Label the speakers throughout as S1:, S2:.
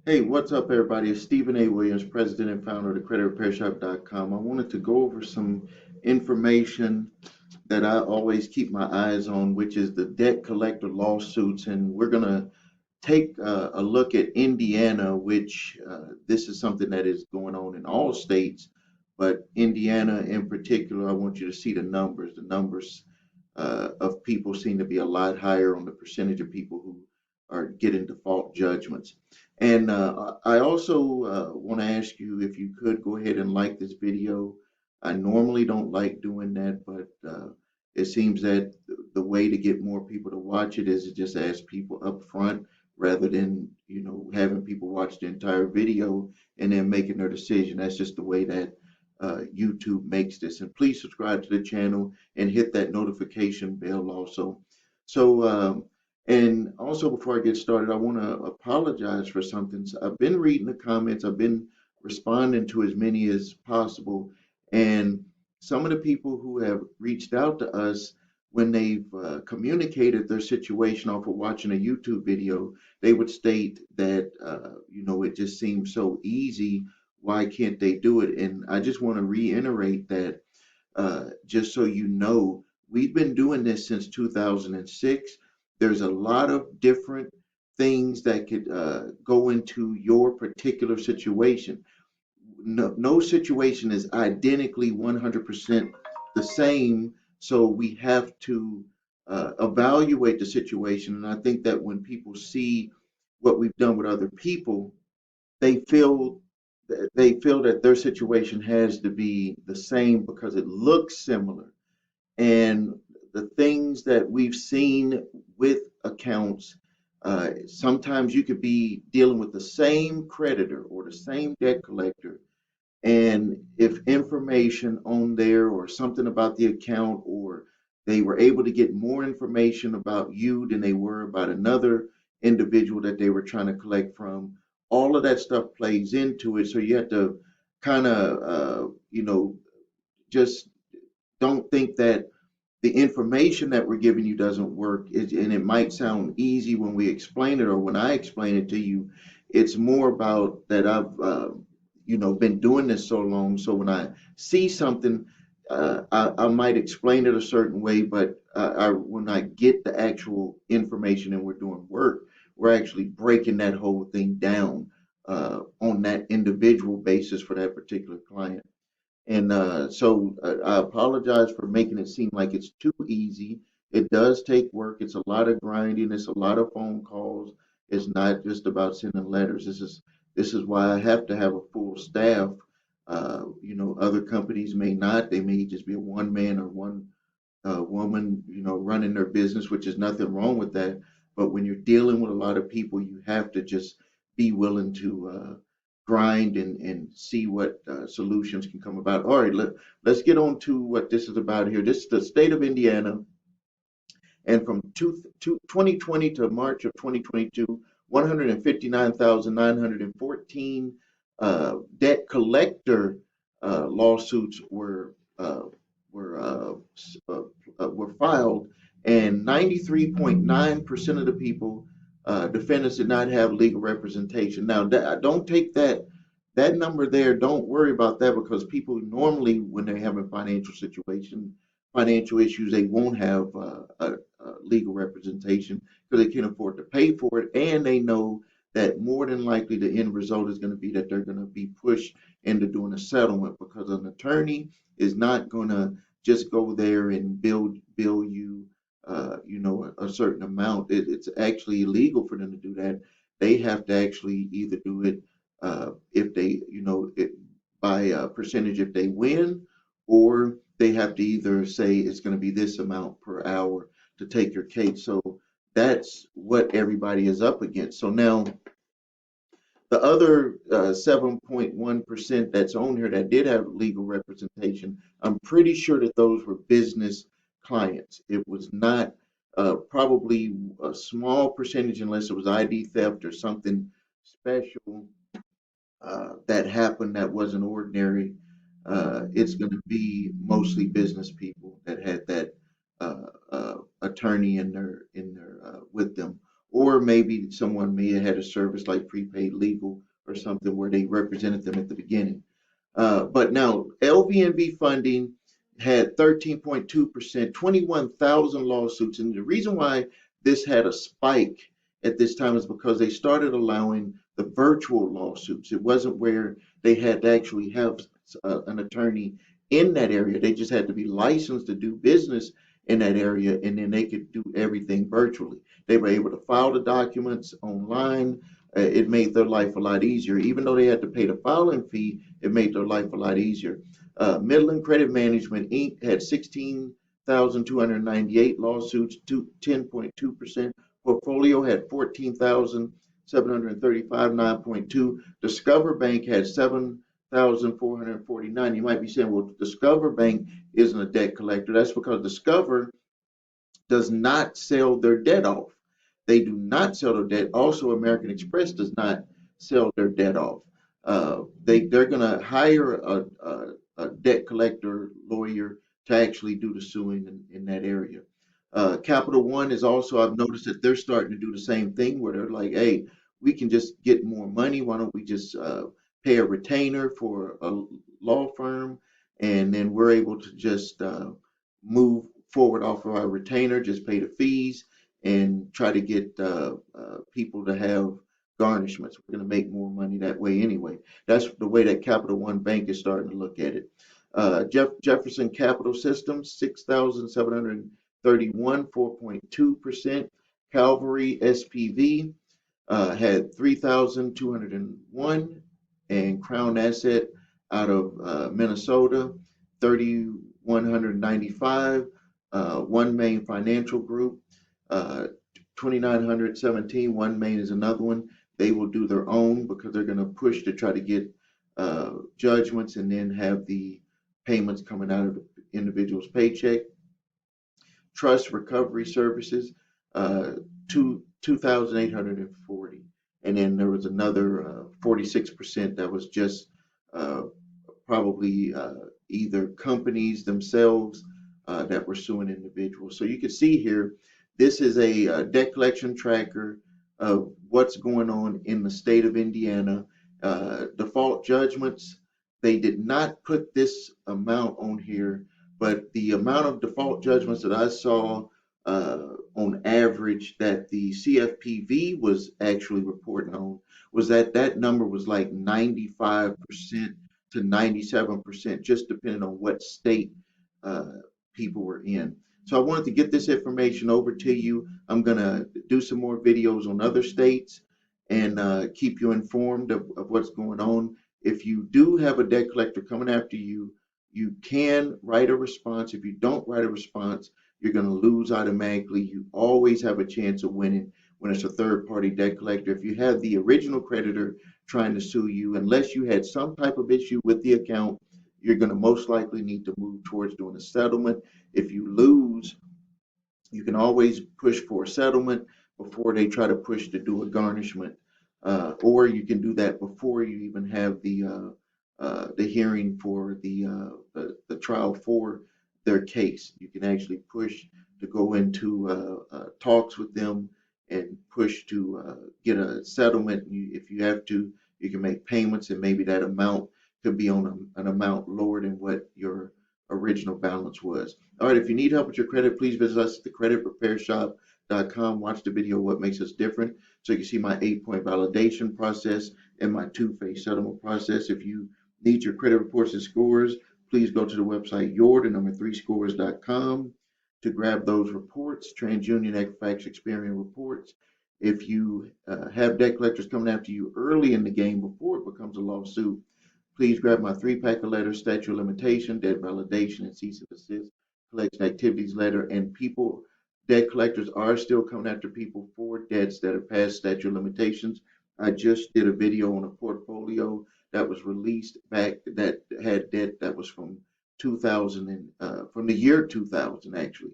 S1: Hey, what's up, everybody? It's Stephen A. Williams, president and founder of the creditrepairshop.com. I wanted to go over some information that I always keep my eyes on, which is the debt collector lawsuits. And we're going to take a look at Indiana, which this is something that is going on in all states, but Indiana in particular, I want you to see the numbers. The numbers of people seem to be a lot higher on the percentage of people who are getting default judgments. And I also want to ask you if you could go ahead and like this video. I normally don't like doing that, but it seems that the way to get more people to watch it is to just ask people up front rather than having people watch the entire video and then making their decision. That's just the way that YouTube makes this. And please subscribe to the channel and hit that notification bell also. And also before I get started, I want to apologize for something. So I've been reading the comments. I've been responding to as many as possible, and some of the people who have reached out to us when they've communicated their situation off of watching a YouTube video, they would state that it just seems so easy. Why can't they do it? And I just want to reiterate that just so you know, we've been doing this since 2006. There's a lot of different things that could go into your particular situation. No situation is identically 100% the same, so we have to evaluate the situation. And I think that when people see what we've done with other people, they feel they feel that their situation has to be the same because it looks similar. And the things that we've seen with accounts, sometimes you could be dealing with the same creditor or the same debt collector, and if information on there or something about the account, or they were able to get more information about you than they were about another individual that they were trying to collect from, all of that stuff plays into it. So you have to kind of, just don't think that the information that we're giving you doesn't work. And it might sound easy when we explain it or when I explain it to you. It's more about that I've been doing this so long. So when I see something, I might explain it a certain way, but when I get the actual information and we're doing work, we're actually breaking that whole thing down on that individual basis for that particular client. And I apologize for making it seem like it's too easy. It does take work. It's a lot of grinding. It's a lot of phone calls. It's not just about sending letters. This is why I have to have a full staff. Other companies may not. They may just be a one man or one woman, running their business, which is nothing wrong with that. But when you're dealing with a lot of people, you have to just be willing to grind and see what solutions can come about. All right, let's get on to what this is about here. This is the state of Indiana, and from 2020 to March of 2022, 159,914 debt collector lawsuits were uh, were filed, and 93.9% of the people, defendants, did not have legal representation. Now, don't take that number there. Don't worry about that, because people normally, when they have a financial issues, they won't have legal representation because they can't afford to pay for it, and they know that more than likely the end result is going to be that they're going to be pushed into doing a settlement, because an attorney is not going to just go there and bill you a certain amount. It's actually illegal for them to do that. They have to actually either do it if they by a percentage if they win, or they have to either say it's going to be this amount per hour to take your case. So that's what everybody is up against. So now the other 7.1% that's on here that did have legal representation, I'm pretty sure that those were business clients. It was not probably a small percentage, unless it was ID theft or something special that happened that wasn't ordinary. It's going to be mostly business people that had that attorney in their with them, or maybe someone may have had a service like prepaid legal or something where they represented them at the beginning. But now LVNV funding had 13.2%, 21,000 lawsuits. And the reason why this had a spike at this time is because they started allowing the virtual lawsuits. It wasn't where they had to actually have an attorney in that area. They just had to be licensed to do business in that area, and then they could do everything virtually. They were able to file the documents online. It made their life a lot easier. Even though they had to pay the filing fee, it made their life a lot easier. Midland Credit Management Inc. had 16,298 lawsuits, 10.2%. Portfolio had 14,735, 9.2. Discover Bank had 7,449. You might be saying, well, Discover Bank isn't a debt collector. That's because Discover does not sell their debt off. They do not sell their debt. Also, American Express does not sell their debt off. They're going to hire a debt collector lawyer to actually do the suing in that area. Capital One is also, I've noticed that they're starting to do the same thing where they're like, hey, we can just get more money. Why don't we just pay a retainer for a law firm, and then we're able to just move forward off of our retainer, just pay the fees and try to get people to have garnishments. We're going to make more money that way anyway. That's the way that Capital One Bank is starting to look at it. Jefferson Capital Systems, 6,731, 4.2%. Calvary SPV had 3,201, and Crown Asset out of Minnesota, 3,195. One Main Financial Group, 2,917. One Main is another one. They will do their own because they're going to push to try to get judgments and then have the payments coming out of the individual's paycheck. Trust Recovery Services, 2,840. And then there was another 46% that was just probably either companies themselves that were suing individuals. So you can see here, this is a debt collection tracker of what's going on in the state of Indiana. Default judgments, they did not put this amount on here, but the amount of default judgments that I saw on average that the CFPB was actually reporting on was that number was like 95% to 97%, just depending on what state people were in. So I wanted to get this information over to you. I'm going to do some more videos on other states and keep you informed of what's going on. If you do have a debt collector coming after you, you can write a response. If you don't write a response, you're going to lose automatically. You always have a chance of winning when it's a third-party debt collector. If you have the original creditor trying to sue you, unless you had some type of issue with the account, you're going to most likely need to move towards doing a settlement. If you lose, you can always push for a settlement before they try to push to do a garnishment, or you can do that before you even have the hearing for the trial for their case. You can actually push to go into talks with them and push to get a settlement. If you have to, you can make payments, and maybe that amount could be on an amount lower than what your original balance was. All right, if you need help with your credit, please visit us at thecreditrepairshop.com. Watch the video, What Makes Us Different, so you can see my 8-point validation process and my 2-phase settlement process. If you need your credit reports and scores, please go to the website your3scores.com to grab those reports, TransUnion, Equifax, Experian reports. If you have debt collectors coming after you early in the game before it becomes a lawsuit, please grab my 3-pack of letters, statute of limitation, debt validation, and cease and desist collection activities letter. And debt collectors are still coming after people for debts that are past statute of limitations. I just did a video on a portfolio that was released back that had debt that was from 2000 and from the year 2000 actually.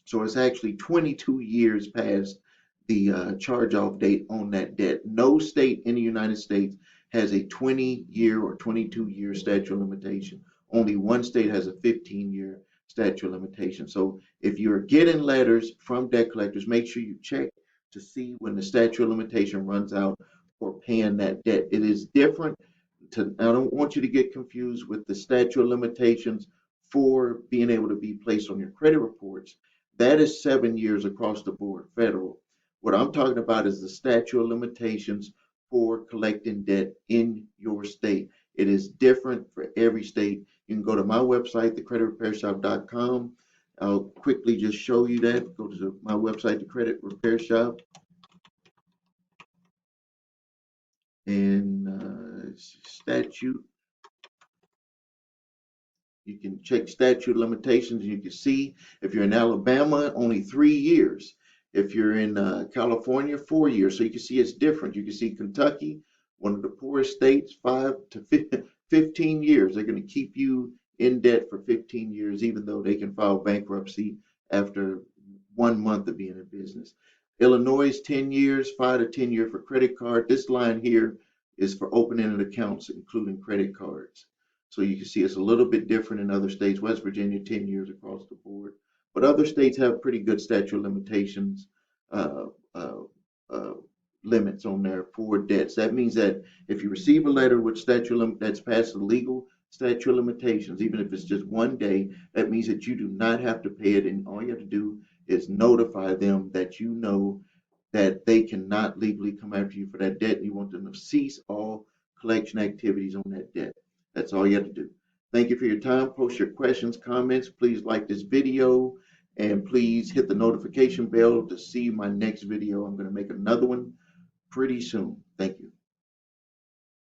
S1: So it's actually 22 years past the charge-off date on that debt. No state in the United States has a 20-year or 22-year statute of limitation. Only one state has a 15-year statute of limitation. So if you're getting letters from debt collectors, make sure you check to see when the statute of limitation runs out for paying that debt. It is different I don't want you to get confused with the statute of limitations for being able to be placed on your credit reports. That is 7 years across the board, federal. What I'm talking about is the statute of limitations for collecting debt in your state. It is different for every state. You can go to my website, thecreditrepairshop.com. I'll quickly just show you that. Go to my website, the Credit Repair Shop, and statute. You can check statute of limitations and you can see if you're in Alabama, only 3 years. If you're in California, 4 years. So you can see it's different. You can see Kentucky, one of the poorest states, 5 to 15 years. They're going to keep you in debt for 15 years, even though they can file bankruptcy after 1 month of being in business. Illinois is 10 years, 5 to 10 years for credit card. This line here is for opening accounts, including credit cards. So you can see it's a little bit different in other states. West Virginia, 10 years across the board. But other states have pretty good statute of limitations uh, uh, uh, limits on there for debts. That means that if you receive a letter with that's past the legal statute of limitations, even if it's just 1 day, that means that you do not have to pay it. And all you have to do is notify them that you know that they cannot legally come after you for that debt and you want them to cease all collection activities on that debt. That's all you have to do. Thank you for your time. Post your questions, comments. Please like this video and please hit the notification bell to see my next video. I'm going to make another one pretty soon. Thank you.